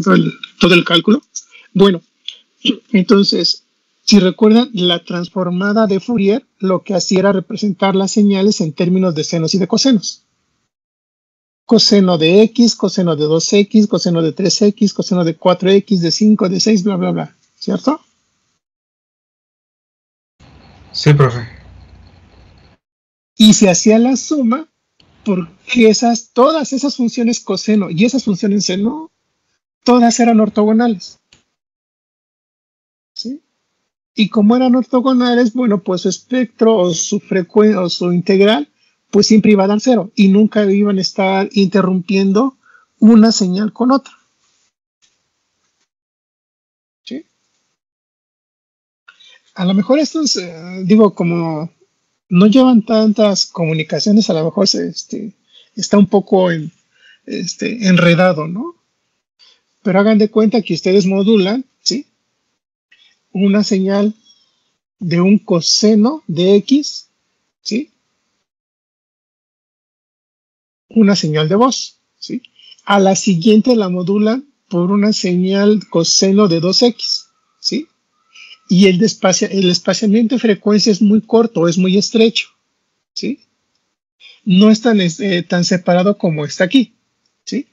todo el cálculo. Bueno, entonces, si recuerdan, la transformada de Fourier lo que hacía era representar las señales en términos de senos y de cosenos. Coseno de X, coseno de 2X, coseno de 3X, coseno de 4X, de 5, de 6, bla, bla, bla. ¿Cierto? Sí, profe. Y se hacía la suma porque todas esas funciones coseno y esas funciones seno, todas eran ortogonales. ¿Sí? Y como eran ortogonales, bueno, pues su espectro o su frecuencia o su integral, pues siempre iba a dar cero y nunca iban a estar interrumpiendo una señal con otra. ¿Sí? A lo mejor estos, digo, como no llevan tantas comunicaciones, a lo mejor está un poco enredado, ¿no? Pero hagan de cuenta que ustedes modulan, ¿sí? Una señal de un coseno de X, ¿sí? Una señal de voz, ¿sí? A la siguiente la modulan por una señal coseno de 2X, ¿sí? Y el espaciamiento de frecuencia es muy corto, es muy estrecho, ¿sí? No es tan separado como está aquí, ¿sí?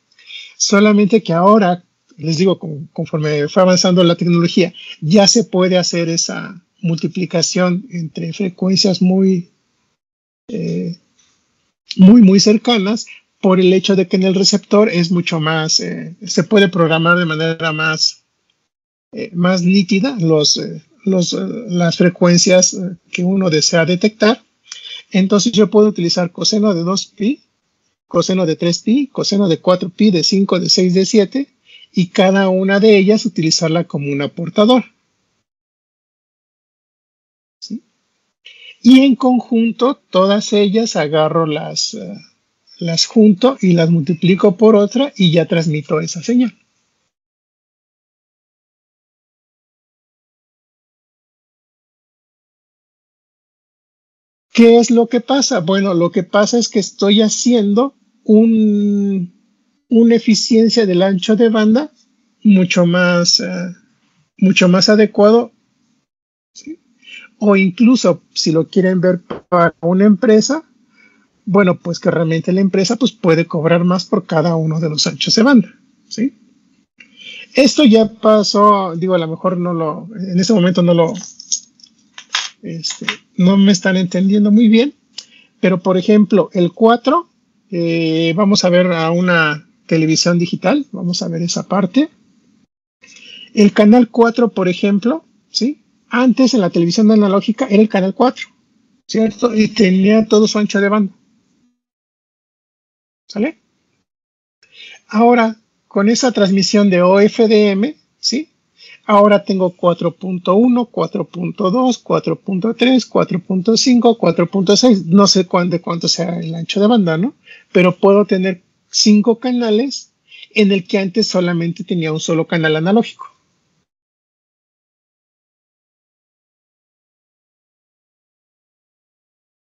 Solamente que ahora, les digo, conforme fue avanzando la tecnología, ya se puede hacer esa multiplicación entre frecuencias muy cercanas por el hecho de que en el receptor es mucho más, se puede programar de manera más nítida las frecuencias que uno desea detectar. Entonces yo puedo utilizar coseno de 2pi, coseno de 3pi, coseno de 4pi, de 5, de 6, de 7, y cada una de ellas utilizarla como un aportador. ¿Sí? Y en conjunto, todas ellas agarro las junto y las multiplico por otra y ya transmito esa señal. ¿Qué es lo que pasa? Bueno, lo que pasa es que estoy haciendo una eficiencia del ancho de banda mucho más adecuado, ¿sí? O incluso, si lo quieren ver para una empresa, bueno, pues que realmente la empresa pues, puede cobrar más por cada uno de los anchos de banda, ¿sí? Esto ya pasó, digo, a lo mejor en ese momento no me están entendiendo muy bien, pero por ejemplo, el 4, vamos a ver a una televisión digital, vamos a ver esa parte. El canal 4, por ejemplo, ¿sí? Antes en la televisión analógica era el canal 4, ¿cierto? Y tenía todo su ancho de banda. ¿Sale? Ahora, con esa transmisión de OFDM, ¿sí? Ahora tengo 4.1, 4.2, 4.3, 4.5, 4.6, no sé de cuánto sea el ancho de banda, ¿no? Pero puedo tener 5 canales en el que antes solamente tenía un solo canal analógico.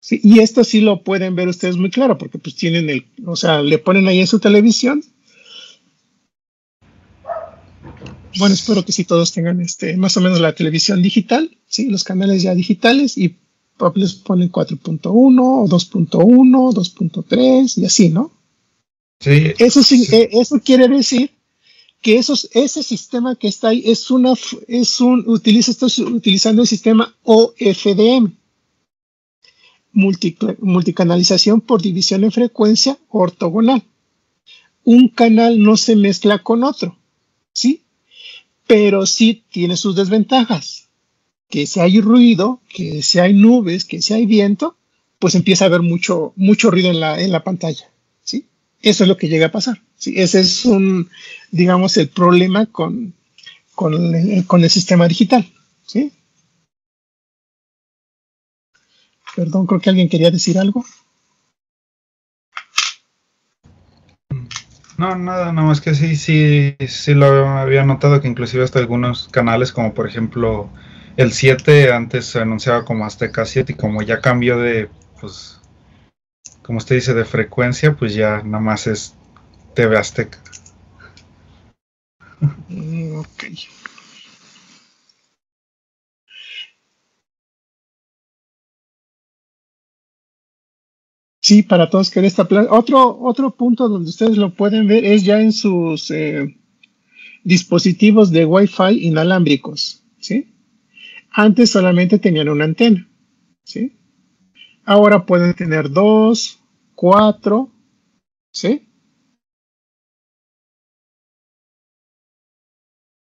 Sí, y esto sí lo pueden ver ustedes muy claro, porque pues tienen le ponen ahí en su televisión. Bueno, espero que sí todos tengan más o menos la televisión digital, ¿sí? Los canales ya digitales y les ponen 4.1 o 2.1, 2.3 y así, ¿no? Sí. Eso quiere decir que ese sistema que está ahí está utilizando el sistema OFDM, multicanalización por división en frecuencia ortogonal. Un canal no se mezcla con otro, ¿sí? Pero sí tiene sus desventajas. Que si hay ruido, que si hay nubes, que si hay viento, pues empieza a haber mucho ruido en la pantalla, ¿sí? Eso es lo que llega a pasar, ¿sí? Ese es digamos, el problema con el sistema digital, ¿sí? Perdón, creo que alguien quería decir algo. No, nada más que sí lo había notado, que inclusive hasta algunos canales, como por ejemplo el 7, antes se anunciaba como Azteca 7 y como ya cambió de, pues, como usted dice, de frecuencia, pues ya nada más es TV Azteca. Ok. Sí, para todos que en esta plan. Otro punto donde ustedes lo pueden ver es ya en sus dispositivos de Wi-Fi inalámbricos, ¿sí? Antes solamente tenían una antena, ¿sí? Ahora pueden tener dos, cuatro, ¿sí?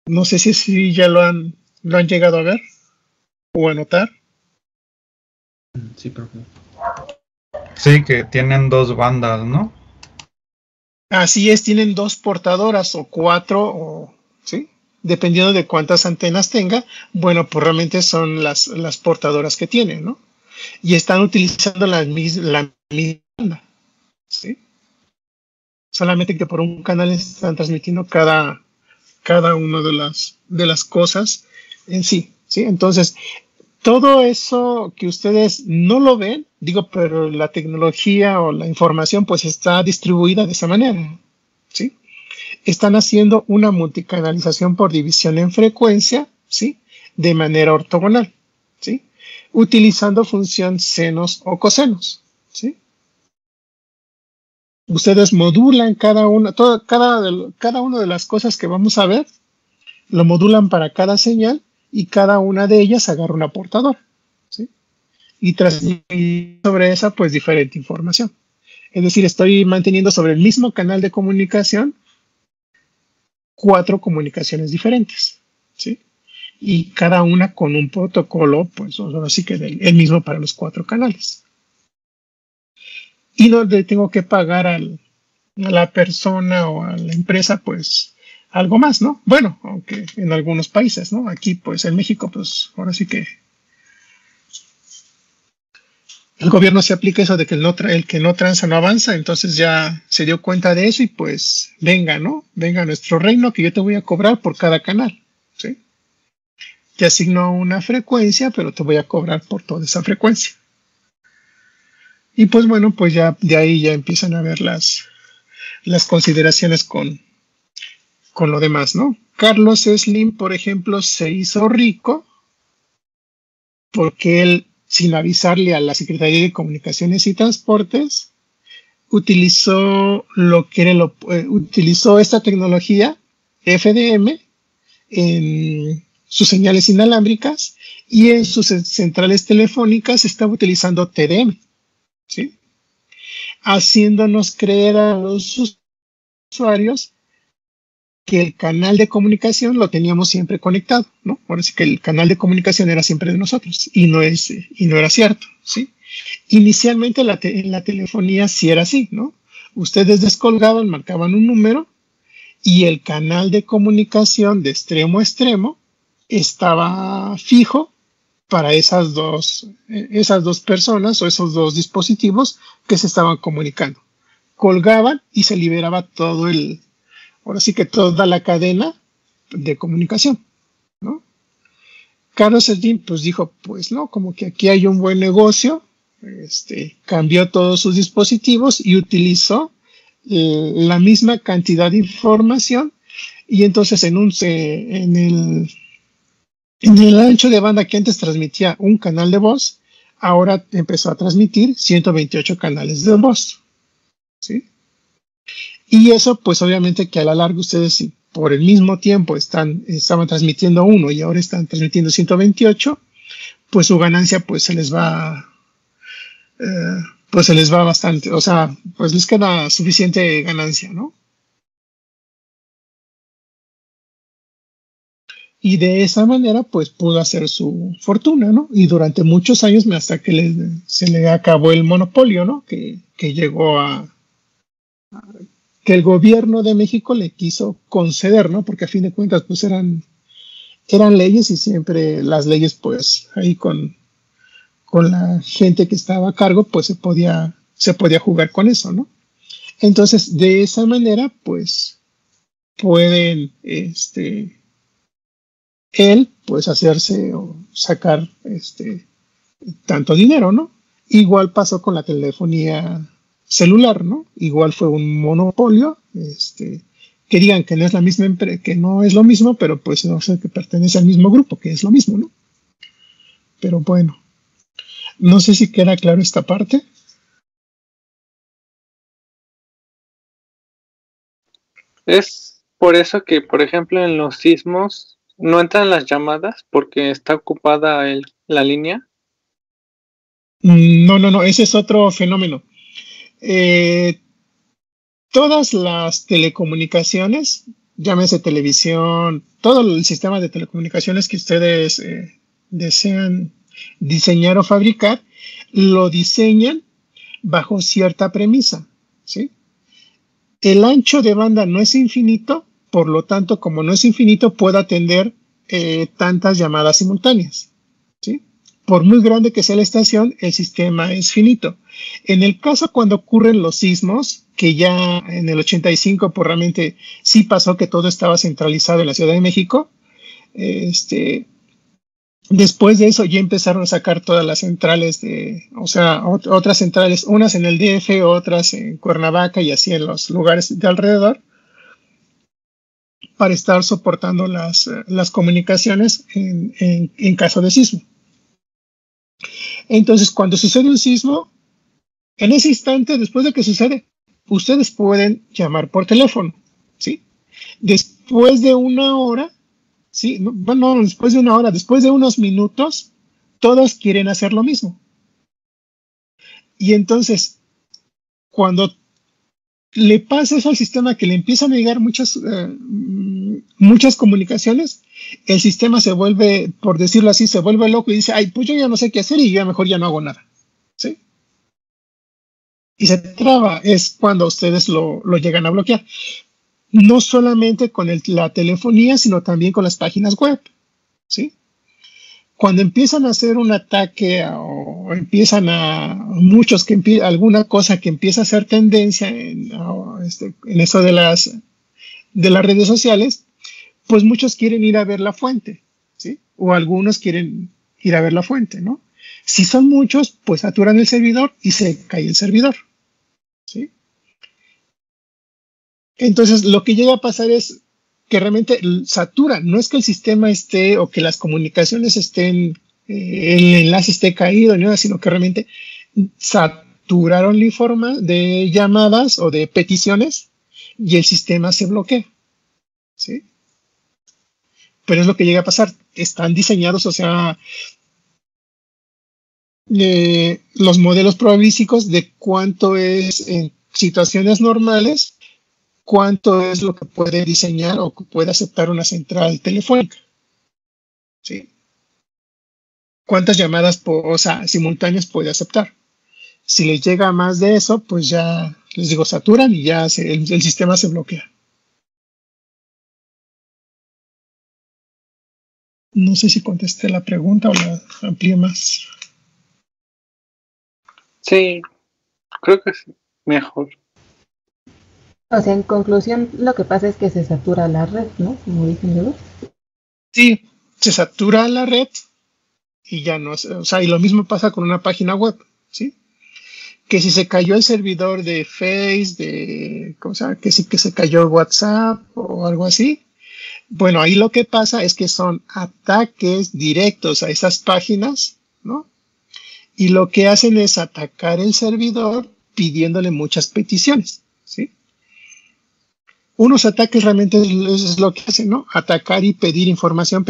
No sé si ya lo han llegado a ver o a notar. Sí, profe. Sí, que tienen dos bandas, ¿no? Así es, tienen dos portadoras o cuatro, ¿sí? Dependiendo de cuántas antenas tenga, bueno, pues realmente son las portadoras que tienen, ¿no? Y están utilizando la misma banda, ¿sí? Solamente que por un canal están transmitiendo cada una de las cosas en sí, ¿sí? Entonces, todo eso que ustedes no lo ven, digo, pero la tecnología o la información pues está distribuida de esa manera, ¿sí? Están haciendo una multicanalización por división en frecuencia, ¿sí? De manera ortogonal, ¿sí? Utilizando función senos o cosenos, ¿sí? Ustedes modulan cada una de las cosas que vamos a ver, lo modulan para cada señal y cada una de ellas agarra una portadora, ¿sí? Y transmite sobre esa pues diferente información. Es decir, estoy manteniendo sobre el mismo canal de comunicación cuatro comunicaciones diferentes, ¿sí? Y cada una con un protocolo, pues así que el mismo para los cuatro canales. Y no le tengo que pagar a la persona o a la empresa, pues algo más, ¿no? Bueno, aunque en algunos países, ¿no? Aquí, pues en México, pues ahora sí que el gobierno se aplica eso de que el que no tranza no avanza, entonces ya se dio cuenta de eso y pues venga, ¿no? Venga a nuestro reino que yo te voy a cobrar por cada canal, ¿sí? Te asigno una frecuencia, pero te voy a cobrar por toda esa frecuencia. Y pues bueno, pues ya de ahí ya empiezan a ver las consideraciones con lo demás, ¿no? Carlos Slim, por ejemplo, se hizo rico porque él, sin avisarle a la Secretaría de Comunicaciones y Transportes, utilizó utilizó esta tecnología FDM en sus señales inalámbricas y en sus centrales telefónicas estaba utilizando TDM, ¿sí? Haciéndonos creer a los usuarios que el canal de comunicación lo teníamos siempre conectado, ¿no? Ahora sí que el canal de comunicación era siempre de nosotros y no era cierto, ¿sí? Inicialmente en la telefonía sí era así, ¿no? Ustedes descolgaban, marcaban un número y el canal de comunicación de extremo a extremo estaba fijo para esas dos personas o esos dos dispositivos que se estaban comunicando. Colgaban y se liberaba ahora sí que toda la cadena de comunicación, ¿no? Carlos Slim pues dijo, pues no, como que aquí hay un buen negocio, cambió todos sus dispositivos y utilizó la misma cantidad de información y entonces en el ancho de banda que antes transmitía un canal de voz, ahora empezó a transmitir 128 canales de voz, ¿sí? Y eso, pues obviamente que a la larga ustedes, si por el mismo tiempo estaban transmitiendo uno y ahora están transmitiendo 128, pues su ganancia pues se les va bastante, o sea, pues les queda suficiente ganancia, ¿no? Y de esa manera, pues pudo hacer su fortuna, ¿no? Y durante muchos años, hasta que se le acabó el monopolio, ¿no? Que llegó que el gobierno de México le quiso conceder, ¿no? Porque a fin de cuentas, pues eran leyes y siempre las leyes, pues ahí con la gente que estaba a cargo, pues se podía jugar con eso, ¿no? Entonces, de esa manera, pues pueden, él, pues hacerse o sacar, tanto dinero, ¿no? Igual pasó con la telefonía celular, ¿no? Igual fue un monopolio, que que digan que no es la misma que no es lo mismo, pero pues no sé, que pertenece al mismo grupo, que es lo mismo, ¿no? Pero bueno, no sé si queda claro esta parte. Es por eso que, por ejemplo, en los sismos no entran las llamadas porque está ocupada la línea. No, ese es otro fenómeno. Todas las telecomunicaciones, llámese televisión, todo el sistema de telecomunicaciones que ustedes desean diseñar o fabricar, lo diseñan bajo cierta premisa, ¿sí? El ancho de banda no es infinito, por lo tanto, como no es infinito, puede atender tantas llamadas simultáneas, ¿sí? Por muy grande que sea la estación, el sistema es finito. En el caso cuando ocurren los sismos, que ya en el 85 pues realmente sí pasó que todo estaba centralizado en la Ciudad de México, después de eso ya empezaron a sacar todas las centrales otras centrales, unas en el DF, otras en Cuernavaca y así en los lugares de alrededor, para estar soportando las comunicaciones en caso de sismo. Entonces, cuando sucede un sismo, en ese instante, después de que sucede, ustedes pueden llamar por teléfono, ¿sí? Después de una hora, ¿sí? Bueno, después de una hora, después de unos minutos, todos quieren hacer lo mismo. Y entonces, cuando le pasa eso al sistema, que le empiezan a llegar muchas comunicaciones, el sistema se vuelve, por decirlo así, se vuelve loco y dice, ay, pues yo ya no sé qué hacer y ya mejor ya no hago nada, ¿sí? Y se traba, es cuando ustedes lo llegan a bloquear. No solamente con la telefonía, sino también con las páginas web, ¿sí? Cuando empiezan a hacer un ataque o empiezan muchos alguna cosa que empieza a ser tendencia en eso de las redes sociales, pues muchos quieren ir a ver la fuente, ¿sí? O algunos quieren ir a ver la fuente, ¿no? Si son muchos, pues saturan el servidor y se cae el servidor, ¿sí? Entonces, lo que llega a pasar es que realmente satura. No es que el sistema esté o que las comunicaciones estén, el enlace esté caído, ni nada, sino que realmente saturaron la información de llamadas o de peticiones y el sistema se bloquea, ¿sí? Pero es lo que llega a pasar. Están diseñados, o sea, los modelos probabilísticos de cuánto es en situaciones normales, cuánto es lo que puede diseñar o que puede aceptar una central telefónica, ¿sí? Cuántas llamadas simultáneas puede aceptar. Si les llega más de eso, pues ya, les digo, saturan y ya el sistema se bloquea. No sé si contesté la pregunta o la amplié más. Sí, creo que sí, mejor. O sea, en conclusión, lo que pasa es que se satura la red, ¿no? Como dicen luego. Sí, se satura la red y ya no, o sea, y lo mismo pasa con una página web, ¿sí? Que si se cayó el servidor de Face, que sí que se cayó WhatsApp o algo así, bueno, ahí lo que pasa es que son ataques directos a esas páginas, ¿no? Y lo que hacen es atacar el servidor pidiéndole muchas peticiones, ¿sí? Unos ataques realmente es lo que hacen, ¿no? Atacar y pedir información,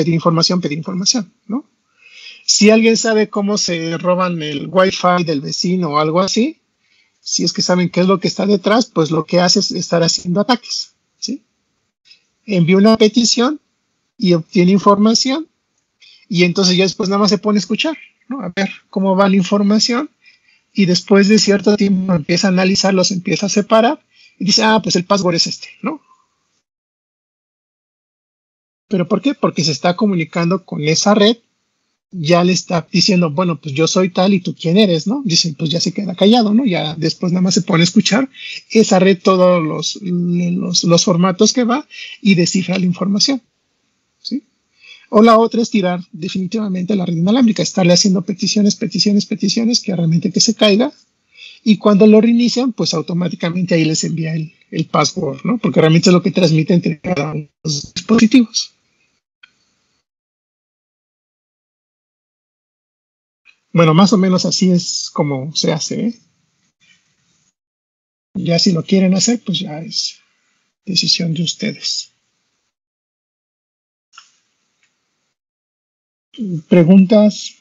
¿no? Si alguien sabe cómo se roban el Wi-Fi del vecino o algo así, si es que saben qué es lo que está detrás, pues lo que hace es estar haciendo ataques, ¿sí? Envía una petición y obtiene información y entonces ya después nada más se pone a escuchar, ¿no? A ver cómo va la información y después de cierto tiempo empieza a analizarlos, empieza a separar y dice, pues el password es este, ¿no? ¿Pero por qué? Porque se está comunicando con esa red, ya le está diciendo, bueno, pues yo soy tal y tú quién eres, ¿no? Dice, pues ya se queda callado, ¿no? Ya después nada más se pone a escuchar esa red, todos los formatos que va y descifra la información, ¿sí? O la otra es tirar definitivamente la red inalámbrica, estarle haciendo peticiones, que realmente que se caiga Y cuando lo reinician, pues automáticamente ahí les envía el password, ¿no? Porque realmente es lo que transmite entre cada uno de los dispositivos. Bueno, más o menos así es como se hace, ¿eh? Ya si lo quieren hacer, pues ya es decisión de ustedes. ¿Preguntas?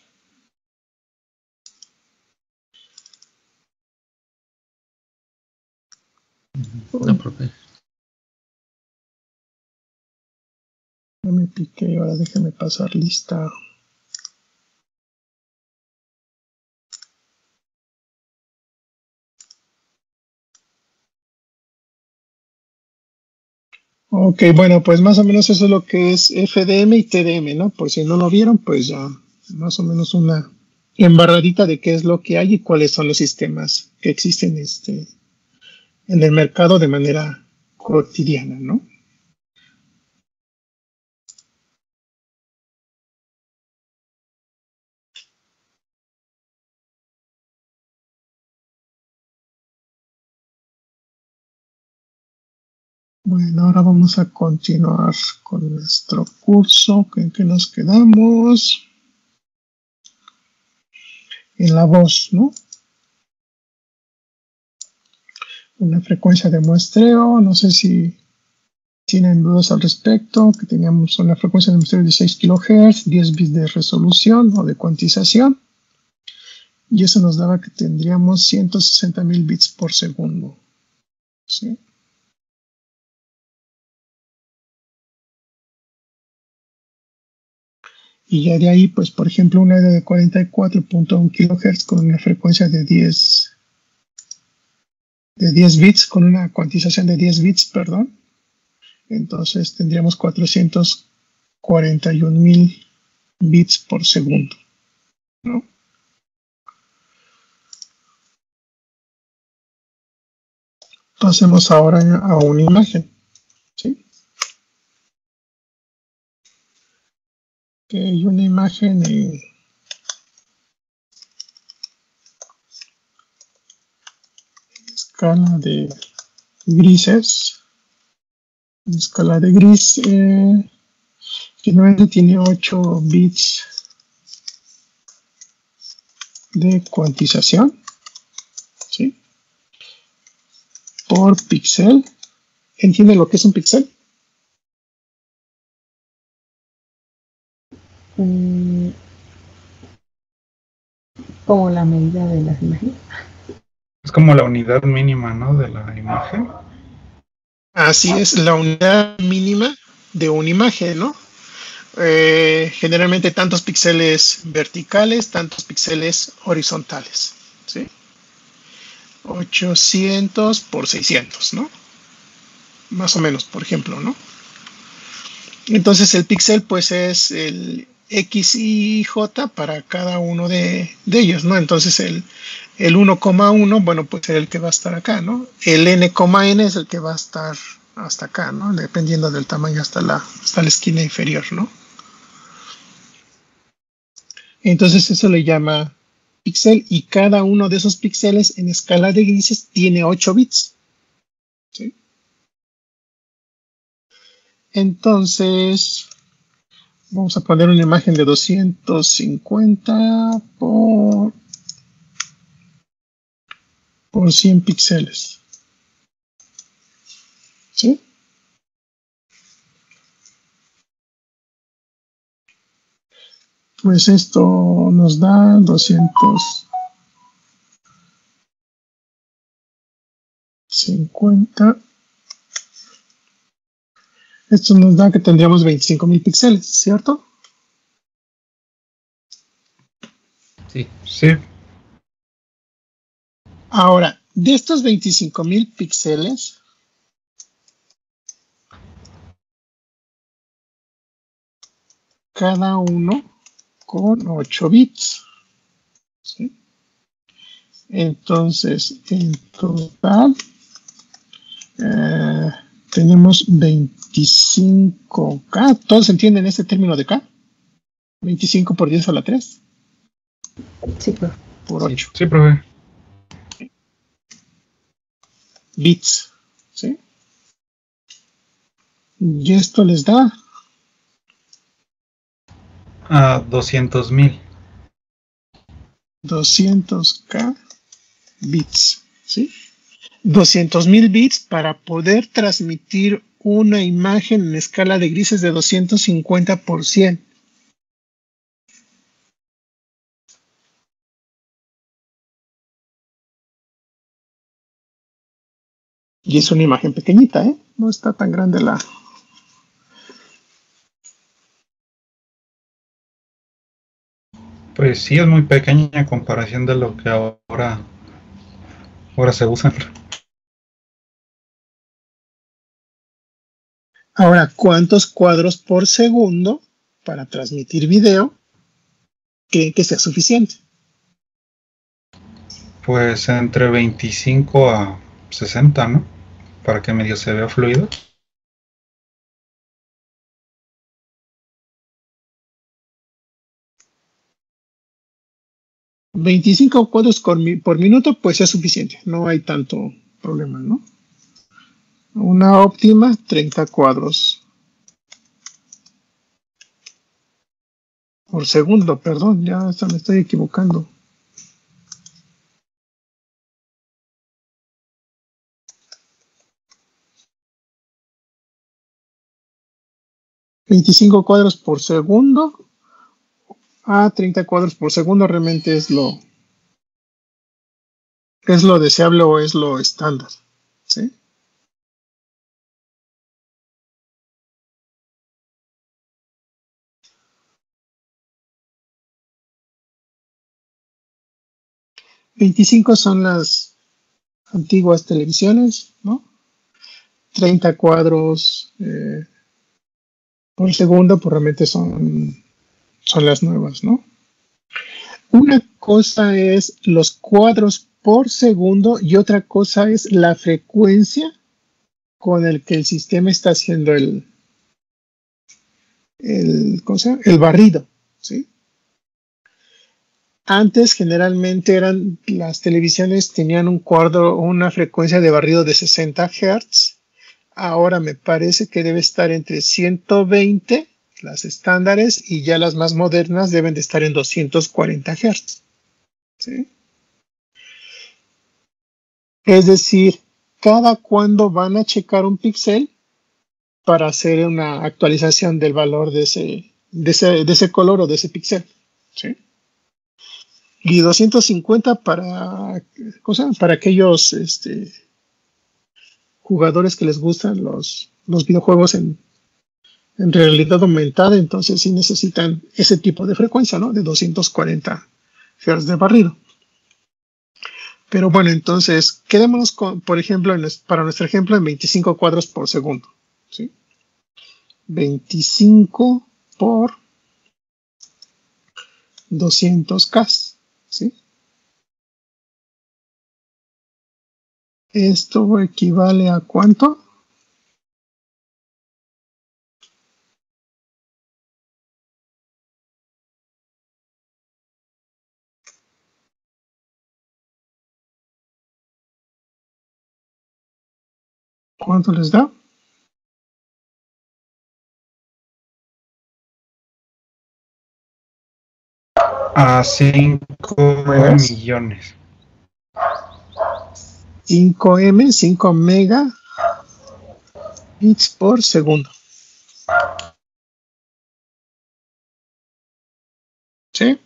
No, profe. No me piqué, ahora déjeme pasar lista. Ok, bueno, pues más o menos eso es lo que es FDM y TDM, ¿no? Por si no lo vieron, pues ya más o menos una embarradita de qué es lo que hay y cuáles son los sistemas que existen en el mercado de manera cotidiana, ¿no? Bueno, ahora vamos a continuar con nuestro curso. ¿En qué nos quedamos? En la voz, ¿no? Una frecuencia de muestreo. No sé si tienen dudas al respecto. Que teníamos una frecuencia de muestreo de 6 kHz, 10 bits de resolución o de cuantización. Y eso nos daba que tendríamos 160.000 bits por segundo. ¿Sí? Y ya de ahí, pues, por ejemplo, una de 44.1 kHz con una frecuencia de 10 bits, con una cuantización de 10 bits, perdón. Entonces tendríamos 441.000 bits por segundo, ¿no? Pasemos ahora a una imagen, ¿sí? Que hay una imagen en escala de grises. En escala de gris, que normalmente tiene 8 bits de cuantización, ¿sí? Por píxel. ¿Entiende lo que es un píxel? Como la medida de las imágenes. Es como la unidad mínima, ¿no? De la imagen. Así es, la unidad mínima de una imagen, ¿no? Generalmente tantos píxeles verticales, tantos píxeles horizontales, ¿sí? 800 por 600, ¿no? Más o menos, por ejemplo, ¿no? Entonces el píxel pues es el X y J para cada uno de ellos, ¿no? Entonces el 1,1, bueno, pues es el que va a estar acá, ¿no? El n,n es el que va a estar hasta acá, ¿no? Dependiendo del tamaño hasta la esquina inferior, ¿no? Entonces eso le llama píxel y cada uno de esos píxeles en escala de grises tiene 8 bits, ¿sí? Entonces vamos a poner una imagen de 250 por 100 píxeles, ¿sí? Pues esto nos da 250. Esto nos da que tendríamos 25.000 píxeles, ¿cierto? Sí. Sí. Ahora, de estos 25.000 píxeles, cada uno con 8 bits, ¿sí? Entonces, en total, tenemos 25K. ¿Todos entienden este término de K? 25 por 10 a la 3. Sí, profe. Por 8. Sí, profe. bits, ¿sí? Y esto les da a 200,000. 200K bits, ¿sí? 200,000 bits para poder transmitir una imagen en escala de grises de 250 por 100. Y es una imagen pequeñita, ¿eh? No está tan grande la... Pues sí, es muy pequeña a comparación de lo que ahora se usan. Ahora, ¿cuántos cuadros por segundo para transmitir video creen que sea suficiente? Pues entre 25 a 60, ¿no? Para que medio se vea fluido. 25 cuadros por minuto, pues es suficiente. No hay tanto problema, ¿no? Una óptima, 30 cuadros por segundo, perdón, ya hasta me estoy equivocando. ¿25 cuadros por segundo a 30 cuadros por segundo realmente es lo deseable o es lo estándar? ¿Sí? $25 son las antiguas televisiones, ¿no? 30 cuadros por segundo, pues realmente son las nuevas, ¿no? Una cosa es los cuadros por segundo y otra cosa es la frecuencia con el que el sistema está haciendo ¿cómo se llama? El barrido, ¿sí? Antes generalmente las televisiones tenían una frecuencia de barrido de 60 Hz. Ahora me parece que debe estar entre 120, las estándares, y ya las más modernas deben de estar en 240 Hz. ¿Sí? Es decir, cada cuándo van a checar un píxel para hacer una actualización del valor de ese color o de ese píxel. ¿Sí? Y 250 para aquellos jugadores que les gustan los videojuegos en realidad aumentada, entonces sí necesitan ese tipo de frecuencia, ¿no? De 240 Hz de barrido. Pero bueno, entonces quedémonos con, por ejemplo, para nuestro ejemplo, en 25 cuadros por segundo. ¿Sí? 25 por 200K. ¿Sí? Esto equivale a ¿cuánto? ¿Cuánto les da? A 5 millones. 5 megabits por segundo. ¿Sí?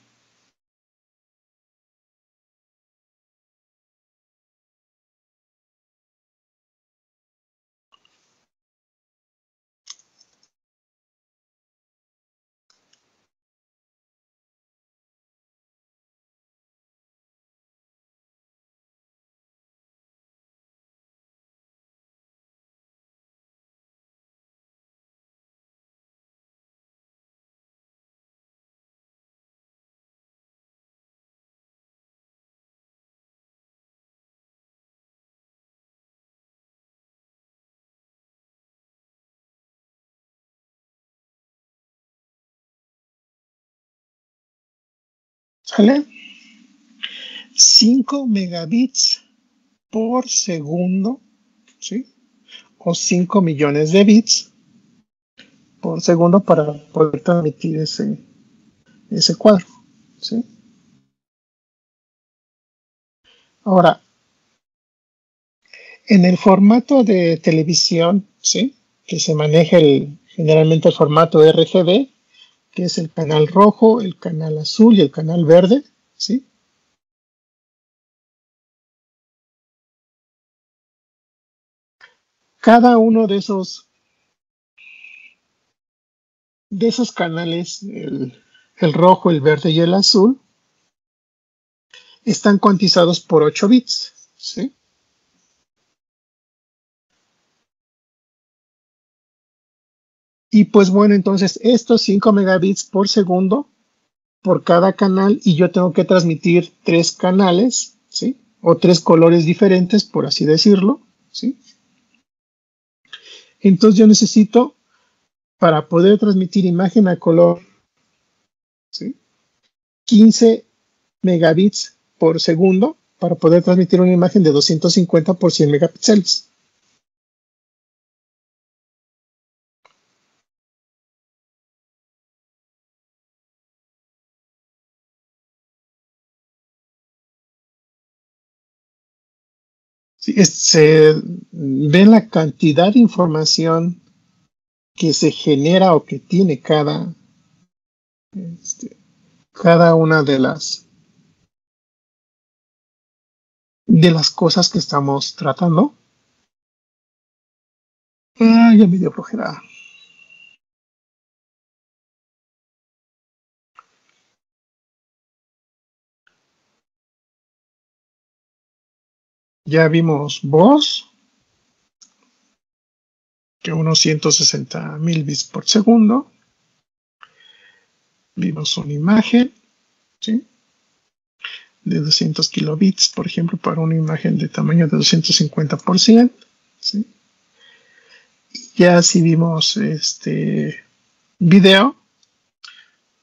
¿Sale? 5 megabits por segundo ¿sí? O 5 millones de bits por segundo para poder transmitir ese cuadro, ¿sí? Ahora, en el formato de televisión, ¿sí? Que se maneja generalmente el formato RGB, que es el canal rojo, el canal azul y el canal verde, ¿sí? Cada uno de esos canales, el rojo, el verde y el azul, están cuantizados por 8 bits, ¿sí? Y pues bueno, entonces estos 5 megabits por segundo por cada canal, y yo tengo que transmitir 3 canales, ¿sí? O 3 colores diferentes, por así decirlo, ¿sí? Entonces yo necesito, para poder transmitir imagen a color, ¿sí? 15 megabits por segundo para poder transmitir una imagen de 250 por 100 megapíxeles. Sí, se ve la cantidad de información que se genera o que tiene cada una de las cosas que estamos tratando. Ya me dio flojera. Ya vimos voz, que unos 160.000 bits por segundo. Vimos una imagen, ¿sí? De 200 kilobits, por ejemplo, para una imagen de tamaño de 250 por 100, ¿sí? Ya si vimos video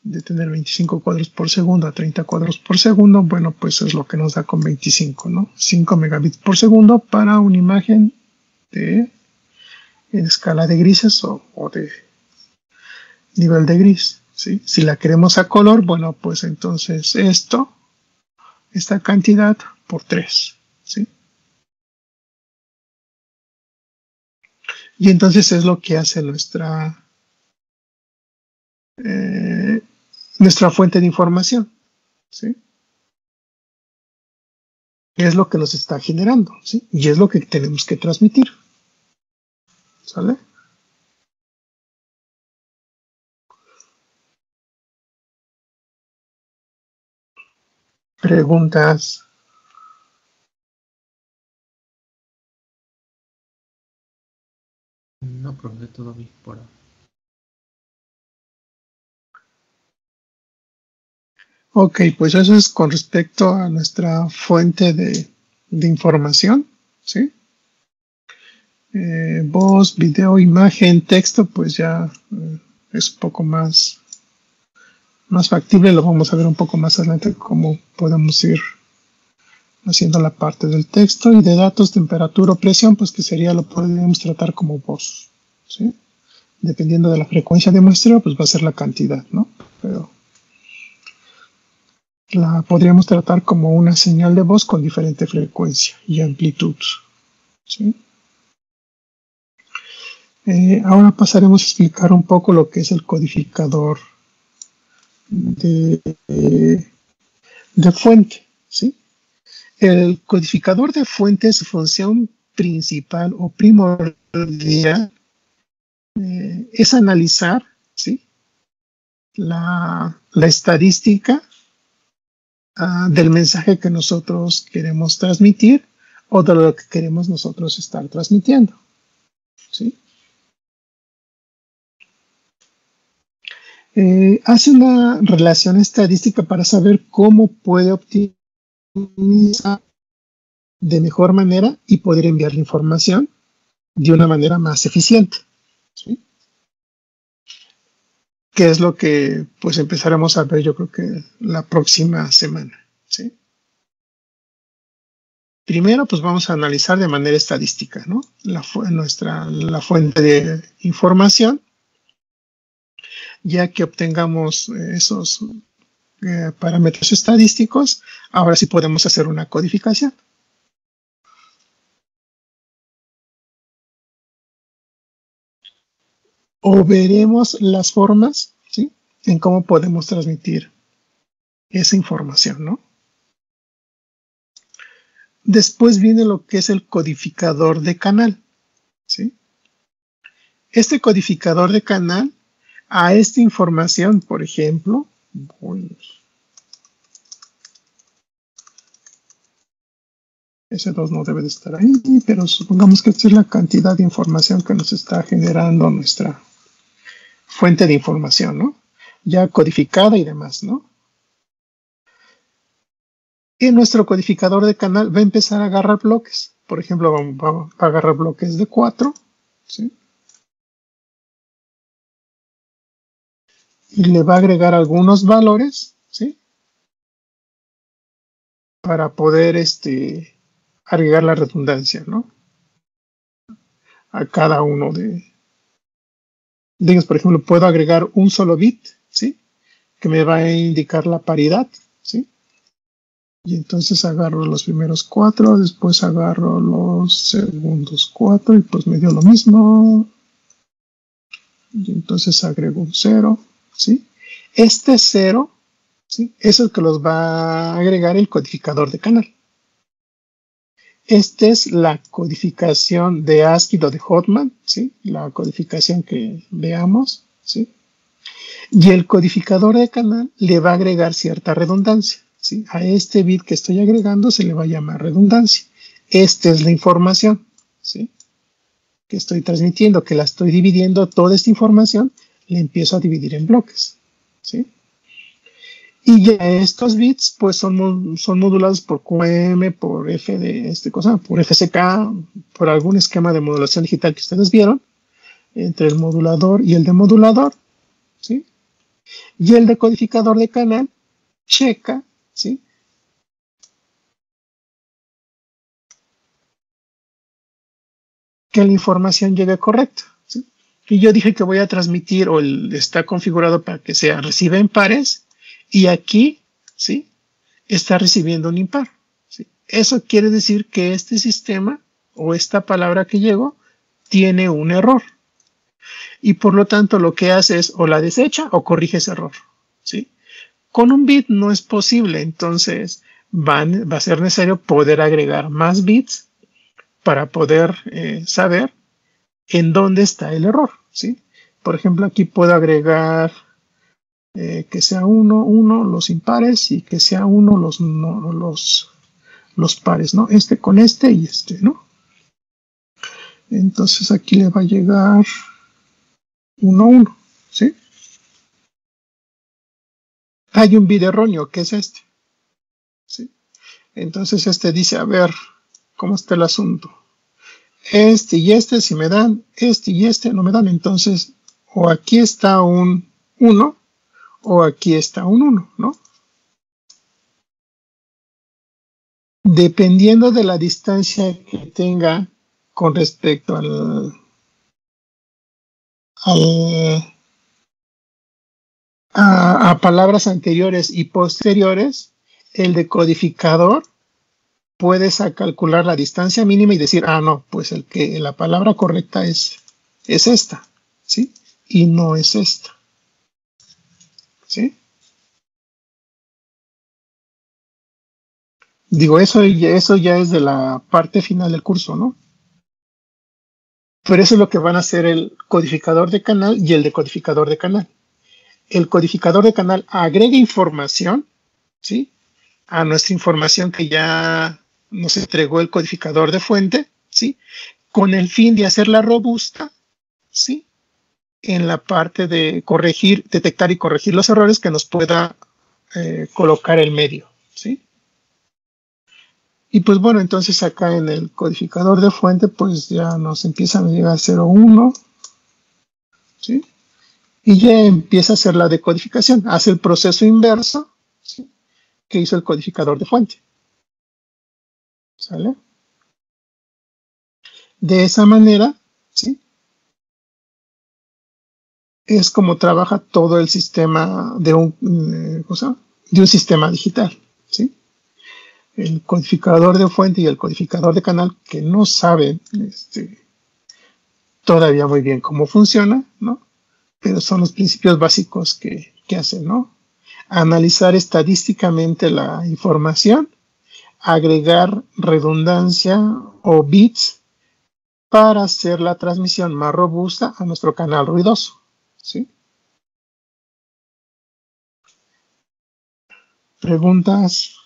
de tener 25 cuadros por segundo a 30 cuadros por segundo, bueno, pues es lo que nos da con 25, ¿no? 5 megabits por segundo para una imagen en escala de grises o de nivel de gris, ¿sí? Si la queremos a color, bueno, pues entonces esta cantidad por 3, ¿sí? Y entonces es lo que hace nuestra fuente de información, ¿sí? Es lo que nos está generando, ¿sí? Y es lo que tenemos que transmitir, ¿sale? Preguntas. No, profe, todo bien por ahora. Ok, pues eso es con respecto a nuestra fuente de información, ¿sí? Voz, video, imagen, texto, pues ya es un poco más factible. Lo vamos a ver un poco más adelante cómo podemos ir haciendo la parte del texto. Y de datos, temperatura o presión, pues que lo podríamos tratar como voz, ¿sí? Dependiendo de la frecuencia de muestreo, pues va a ser la cantidad, ¿no? Pero la podríamos tratar como una señal de voz con diferente frecuencia y amplitud, ¿sí? Ahora pasaremos a explicar un poco lo que es el codificador de fuente, ¿sí? El codificador de fuente, su función principal o primordial es analizar, ¿sí? la estadística del mensaje que nosotros queremos transmitir o de lo que queremos nosotros estar transmitiendo, ¿sí? Hace una relación estadística para saber cómo puede optimizar de mejor manera y poder enviar la información de una manera más eficiente, ¿sí? Que es lo que pues empezaremos a ver, yo creo que la próxima semana, ¿sí? Primero, pues vamos a analizar de manera estadística, ¿no? La fuente de información. Ya que obtengamos esos parámetros estadísticos, ahora sí podemos hacer una codificación. O veremos las formas, ¿sí?, en cómo podemos transmitir esa información, ¿no? Después viene lo que es el codificador de canal, ¿sí? Este codificador de canal, a esta información, por ejemplo, ese 2 no debe de estar ahí, pero supongamos que esta es la cantidad de información que nos está generando nuestra fuente de información, ¿no? Ya codificada y demás, ¿no? Y nuestro codificador de canal va a empezar a agarrar bloques. Por ejemplo, va a agarrar bloques de 4, ¿sí? Y le va a agregar algunos valores, ¿sí?, para poder agregar la redundancia, ¿no?, a cada uno digamos, por ejemplo, puedo agregar un solo bit, ¿sí?, que me va a indicar la paridad, ¿sí? Y entonces agarro los primeros 4, después agarro los segundos 4 y pues me dio lo mismo. Y entonces agrego un 0, ¿sí? Este 0, ¿sí?, es el que los va a agregar el codificador de canal. Esta es la codificación de ASCII o de Hotman, ¿sí?, la codificación que veamos, ¿sí? Y el codificador de canal le va a agregar cierta redundancia, ¿sí? A este bit que estoy agregando se le va a llamar redundancia. Esta es la información, ¿sí?, que estoy transmitiendo, que la estoy dividiendo, toda esta información la empiezo a dividir en bloques, ¿sí? Y ya estos bits pues son modulados por QM, por por FSK, por algún esquema de modulación digital que ustedes vieron, entre el modulador y el demodulador, ¿sí? Y el decodificador de canal checa, ¿sí?, que la información llegue correcta, ¿sí? Y yo dije que voy a transmitir, o está configurado para que sea recibe en pares, y aquí, ¿sí?, está recibiendo un impar, ¿sí? Eso quiere decir que este sistema o esta palabra que llegó tiene un error. Y por lo tanto lo que hace es o la desecha o corrige ese error, ¿sí? Con un bit no es posible, entonces va a ser necesario poder agregar más bits para poder saber en dónde está el error, ¿sí? Por ejemplo, aquí puedo agregar que sea 1, los impares, y que sea 1 los pares, ¿no? Este con este y este, ¿no? Entonces aquí le va a llegar 1, ¿sí? Hay un bit erróneo, que es este, ¿sí? Entonces este dice, a ver, ¿cómo está el asunto? Este y este si me dan, este y este no me dan, entonces o aquí está un 1 o aquí está un 1, ¿no? Dependiendo de la distancia que tenga con respecto a palabras anteriores y posteriores, el decodificador puede calcular la distancia mínima y decir, ah, no, pues la palabra correcta es esta, ¿sí? Y no es esta, ¿sí? Digo, eso ya es de la parte final del curso, ¿no? Pero eso es lo que van a hacer el codificador de canal y el decodificador de canal. El codificador de canal agrega información, ¿sí?, a nuestra información que ya nos entregó el codificador de fuente, ¿sí?, con el fin de hacerla robusta, ¿sí?, en la parte de detectar y corregir los errores que nos pueda colocar el medio, ¿sí? Y pues bueno, entonces acá en el codificador de fuente pues ya nos empiezan a llegar 0, 1, ¿sí? Y ya empieza a hacer la decodificación, hace el proceso inverso, ¿sí?, que hizo el codificador de fuente. ¿Sale? De esa manera, ¿sí? Es como trabaja todo el sistema de un sistema digital, ¿sí? El codificador de fuente y el codificador de canal que no saben todavía muy bien cómo funciona, ¿no? Pero son los principios básicos que hacen, ¿no? Analizar estadísticamente la información, agregar redundancia o bits para hacer la transmisión más robusta a nuestro canal ruidoso, ¿sí? ¿Preguntas?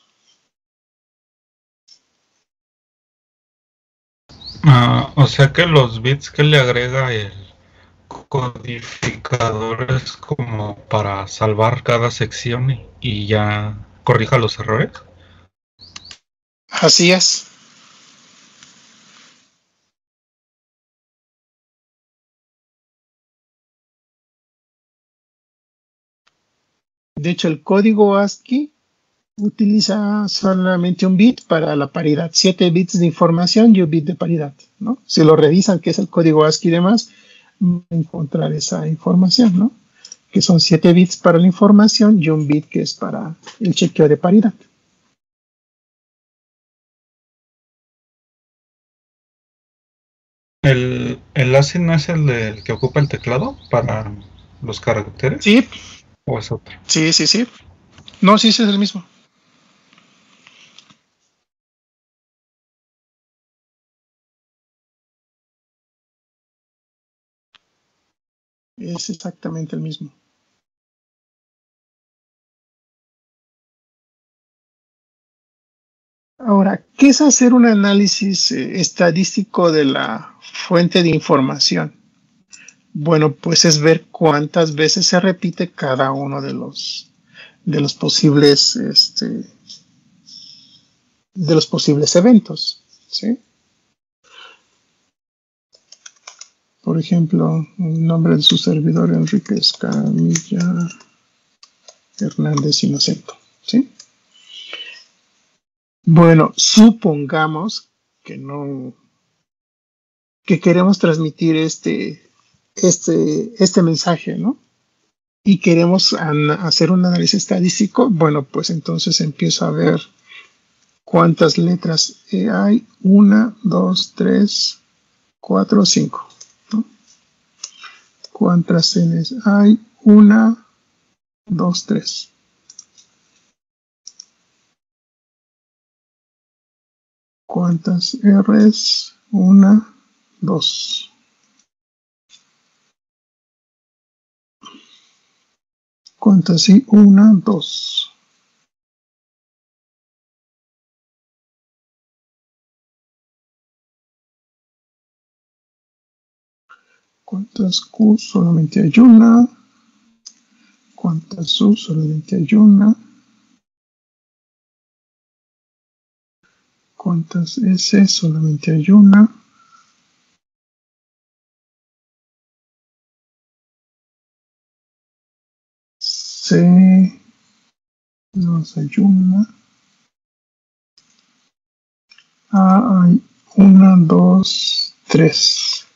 O sea que los bits que le agrega el codificador es como para salvar cada sección y ya corrija los errores. Así es. De hecho, el código ASCII utiliza solamente un bit para la paridad, 7 bits de información y un bit de paridad, ¿no? Si lo revisan, que es el código ASCII y demás, van a encontrar esa información, ¿no? Que son 7 bits para la información y un bit que es para el chequeo de paridad. ¿El ASCII no es el que ocupa el teclado para los caracteres? Sí. ¿O es otro? Sí. No, sí, ese es el mismo. Es exactamente el mismo. Ahora, ¿qué es hacer un análisis estadístico de la fuente de información? Bueno, pues es ver cuántas veces se repite cada uno de los posibles eventos, ¿sí? Por ejemplo, el nombre de su servidor, Enrique Escamilla Hernández Inocento, ¿sí? Bueno, supongamos que queremos transmitir este mensaje, ¿no? Y queremos hacer un análisis estadístico. Bueno, pues entonces empiezo a ver cuántas letras hay. 1, 2, 3, 4, 5. ¿No? ¿Cuántas N's hay? 1, 2, 3. ¿Cuántas R's? 1, 2. ¿Cuántas I? 1, 2. ¿Cuántas Q? Solamente hay una. ¿Cuántas U? Solamente hay una. ¿Cuántas S? Solamente hay una. C. No hay una. A hay 1, 2, 3.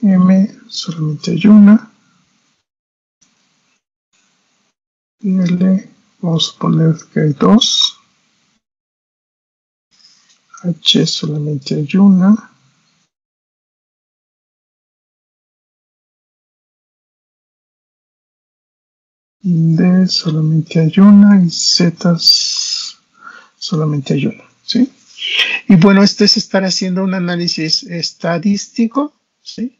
M solamente hay una. Y L vamos a poner que hay 2. H solamente hay una. D solamente hay una. Y Z solamente hay una. ¿Sí? Y bueno, esto es estar haciendo un análisis estadístico, ¿sí?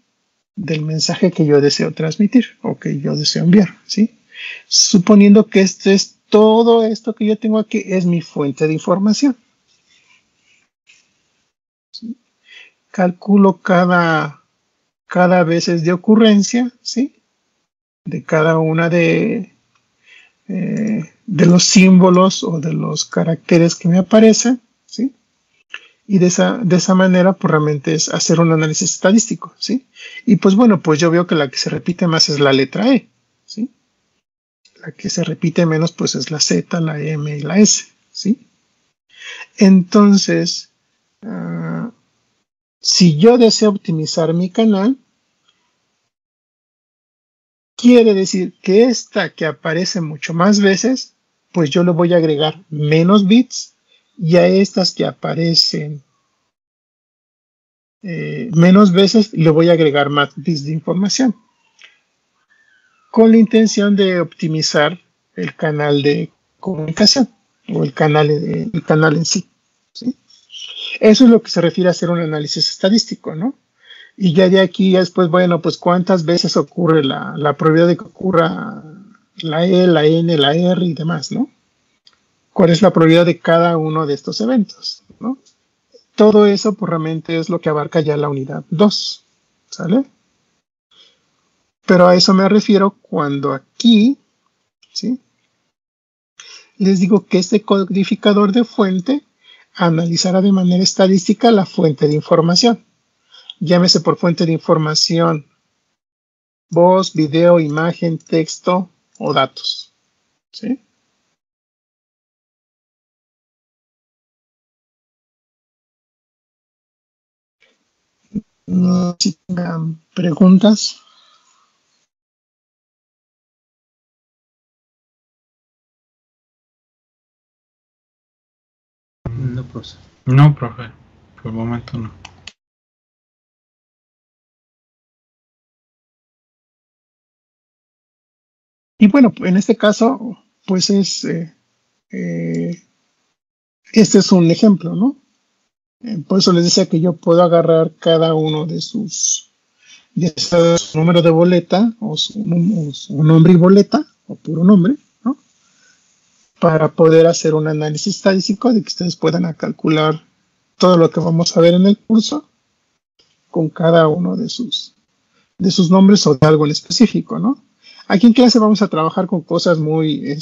Del mensaje que yo deseo transmitir o que yo deseo enviar, ¿sí? Suponiendo que todo esto que yo tengo aquí es mi fuente de información. ¿Sí? Calculo cada veces de ocurrencia, ¿sí? De cada una de los símbolos o de los caracteres que me aparecen, ¿sí? Y de esa manera, pues realmente es hacer un análisis estadístico, ¿sí? Y pues bueno, pues yo veo que la que se repite más es la letra E, ¿sí? La que se repite menos, pues es la Z, la M y la S, ¿sí? Entonces, si yo deseo optimizar mi canal, quiere decir que esta que aparece mucho más veces, pues yo le voy a agregar menos bits, y a estas que aparecen menos veces le voy a agregar más bits de información, con la intención de optimizar el canal de comunicación o el canal en sí, ¿sí? Eso es lo que se refiere a hacer un análisis estadístico, ¿no? Y ya de aquí ya después, bueno, pues cuántas veces ocurre la probabilidad de que ocurra la E, la N, la R y demás, ¿no? ¿Cuál es la probabilidad de cada uno de estos eventos, ¿no? Todo eso pues realmente es lo que abarca ya la unidad 2, ¿sale? Pero a eso me refiero cuando aquí, ¿sí? Les digo que este codificador de fuente analizará de manera estadística la fuente de información. Llámese por fuente de información voz, video, imagen, texto o datos, ¿sí? No sé si tengan preguntas. No, profe. No, profe, por el momento no. Y bueno, en este caso, pues este es un ejemplo, ¿no? Por eso les decía que yo puedo agarrar cada uno de su número de boleta o su nombre y boleta o puro nombre, ¿no? Para poder hacer un análisis estadístico de que ustedes puedan calcular todo lo que vamos a ver en el curso con cada uno de sus nombres o de algo en específico, ¿no? Aquí en clase vamos a trabajar con cosas muy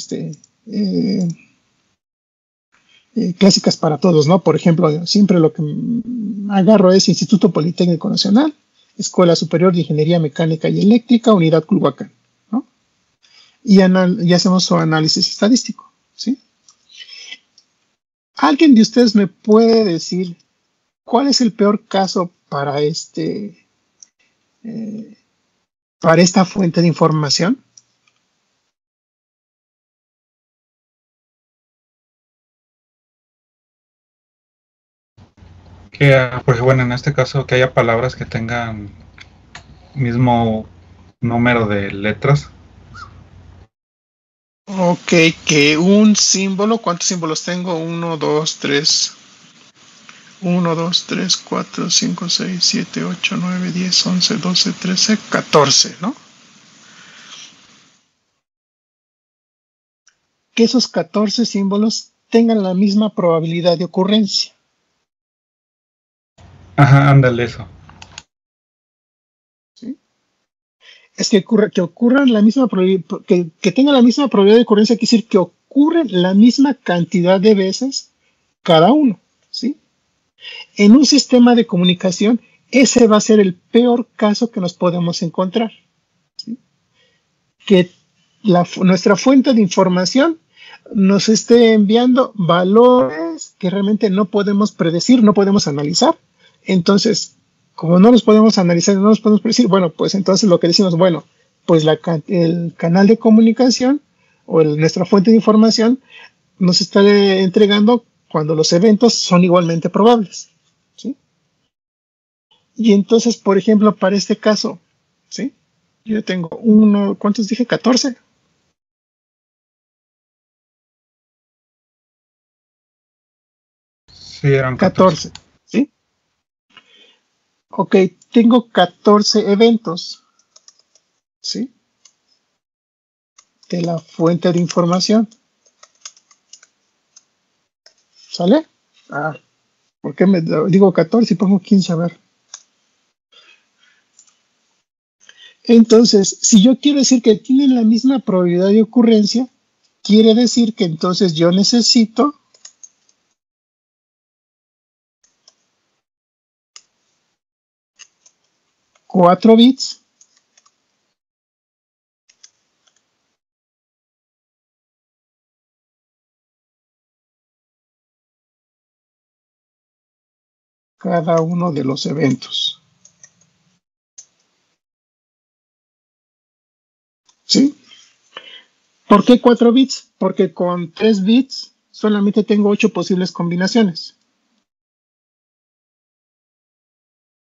clásicas para todos, ¿no? Por ejemplo, siempre lo que agarro es Instituto Politécnico Nacional, Escuela Superior de Ingeniería Mecánica y Eléctrica, Unidad Culhuacán, ¿no? Y hacemos su análisis estadístico, ¿sí? ¿Alguien de ustedes me puede decir cuál es el peor caso para esta fuente de información? Porque bueno, en este caso que haya palabras que tengan mismo número de letras. Ok, que un símbolo, ¿cuántos símbolos tengo? 1, 2, 3, 1, 2, 3, 4, 5, 6, 7, 8, 9, 10, 11, 12, 13, 14, ¿no? Que esos 14 símbolos tengan la misma probabilidad de ocurrencia. Ajá, ándale eso. ¿Sí? Es que ocurran la misma que tengan la misma probabilidad de ocurrencia, quiere decir que ocurren la misma cantidad de veces cada uno, ¿sí? En un sistema de comunicación, ese va a ser el peor caso que nos podemos encontrar, ¿sí? Que nuestra fuente de información nos esté enviando valores que realmente no podemos predecir, no podemos analizar. Entonces, como no los podemos analizar, no los podemos predecir, bueno, pues entonces lo que decimos, bueno, pues el canal de comunicación o nuestra fuente de información nos está entregando cuando los eventos son igualmente probables, ¿sí? Y entonces, por ejemplo, para este caso, ¿sí? Yo tengo ¿cuántos dije? 14. Sí, eran 14. 14, ¿sí? Ok, tengo 14 eventos, ¿sí? De la fuente de información, ¿sale? ¿Por qué me digo 14 y pongo 15? A ver. Entonces, si yo quiero decir que tienen la misma probabilidad de ocurrencia, quiere decir que entonces yo necesito 4 bits cada uno de los eventos. ¿Sí? ¿Por qué 4 bits? Porque con 3 bits solamente tengo 8 posibles combinaciones.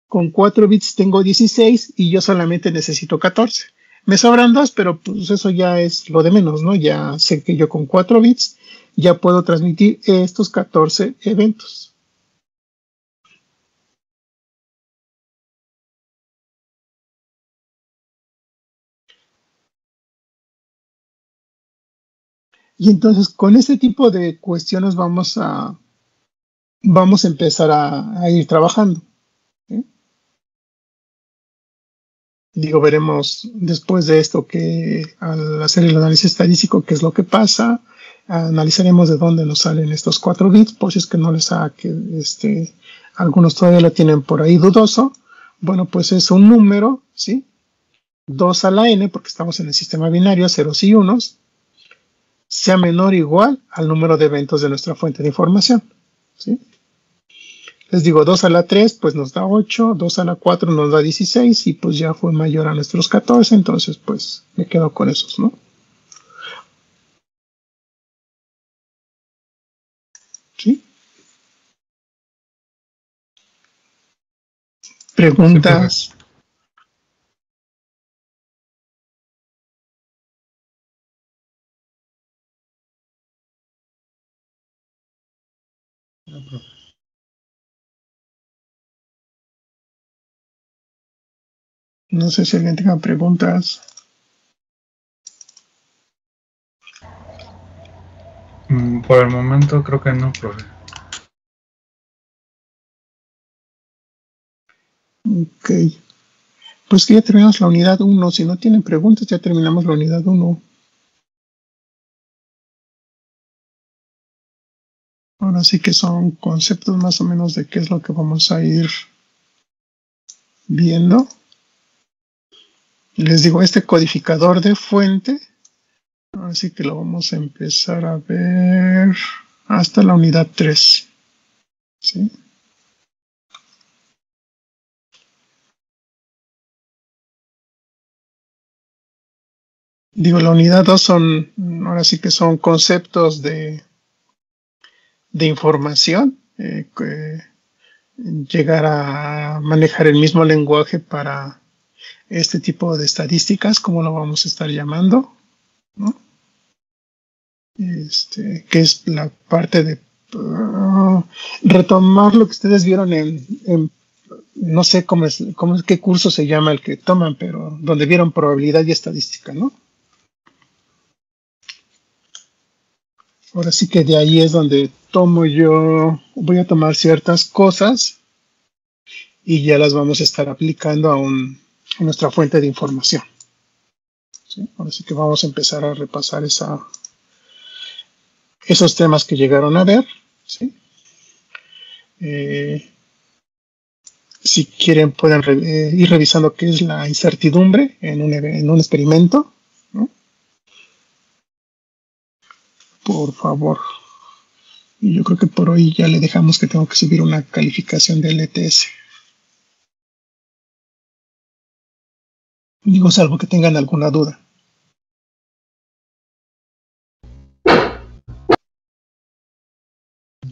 Con 4 bits tengo 16 y yo solamente necesito 14. Me sobran 2, pero pues eso ya es lo de menos, ¿no? Ya sé que yo con 4 bits ya puedo transmitir estos 14 eventos. Y entonces con este tipo de cuestiones vamos a empezar a ir trabajando. ¿Sí? Digo, veremos después de esto que al hacer el análisis estadístico qué es lo que pasa, analizaremos de dónde nos salen estos 4 bits, por si es que no les ha que algunos todavía lo tienen por ahí dudoso. Bueno, pues es un número, ¿sí? 2 a la n, porque estamos en el sistema binario, ceros y unos, sea menor o igual al número de eventos de nuestra fuente de información, ¿sí? Les digo, 2 a la 3 pues nos da 8, 2 a la 4 nos da 16 y pues ya fue mayor a nuestros 14, entonces pues me quedo con esos, ¿no? ¿Sí? ¿Preguntas? No, profe. No sé si alguien tenga preguntas. Por el momento creo que no, profe. Ok. Pues que ya terminamos la unidad 1. Si no tienen preguntas, ya terminamos la unidad 1. Ahora sí que son conceptos más o menos de qué es lo que vamos a ir viendo. Les digo, este codificador de fuente, así que lo vamos a empezar a ver hasta la unidad 3. ¿Sí? Digo, la unidad 2 son, ahora sí que son conceptos de información, que llegar a manejar el mismo lenguaje para este tipo de estadísticas, como lo vamos a estar llamando, ¿no? Que es la parte de retomar lo que ustedes vieron en no sé qué curso se llama el que toman, pero donde vieron probabilidad y estadística, ¿no? Ahora sí que de ahí es donde voy a tomar ciertas cosas y ya las vamos a estar aplicando a nuestra fuente de información. ¿Sí? Ahora sí que vamos a empezar a repasar esos temas que llegaron a ver. ¿Sí? Si quieren pueden ir revisando qué es la incertidumbre en un experimento, ¿no? Por favor. Y yo creo que por hoy ya le dejamos que tengo que subir una calificación de LTS. Digo, salvo que tengan alguna duda.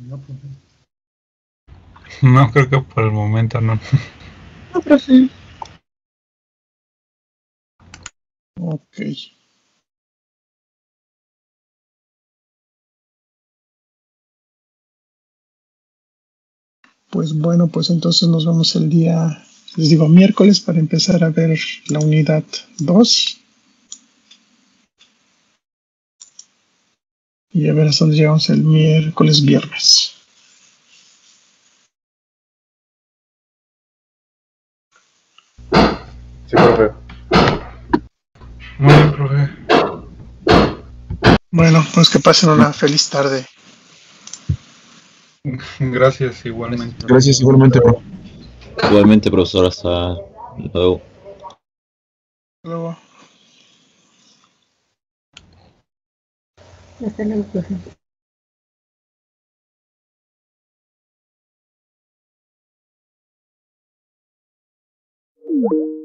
No, profe. No, creo que por el momento no. No, profe. Ok. Pues bueno, pues entonces nos vemos el día, les digo, miércoles para empezar a ver la unidad 2. Y a ver hasta dónde llegamos el viernes. Sí, profe. Muy bien, profe. Bueno, pues que pasen una feliz tarde. Gracias, igualmente. Gracias igualmente, profe. Igualmente, profesor, hasta luego. Luego. Hasta luego, profe. luego.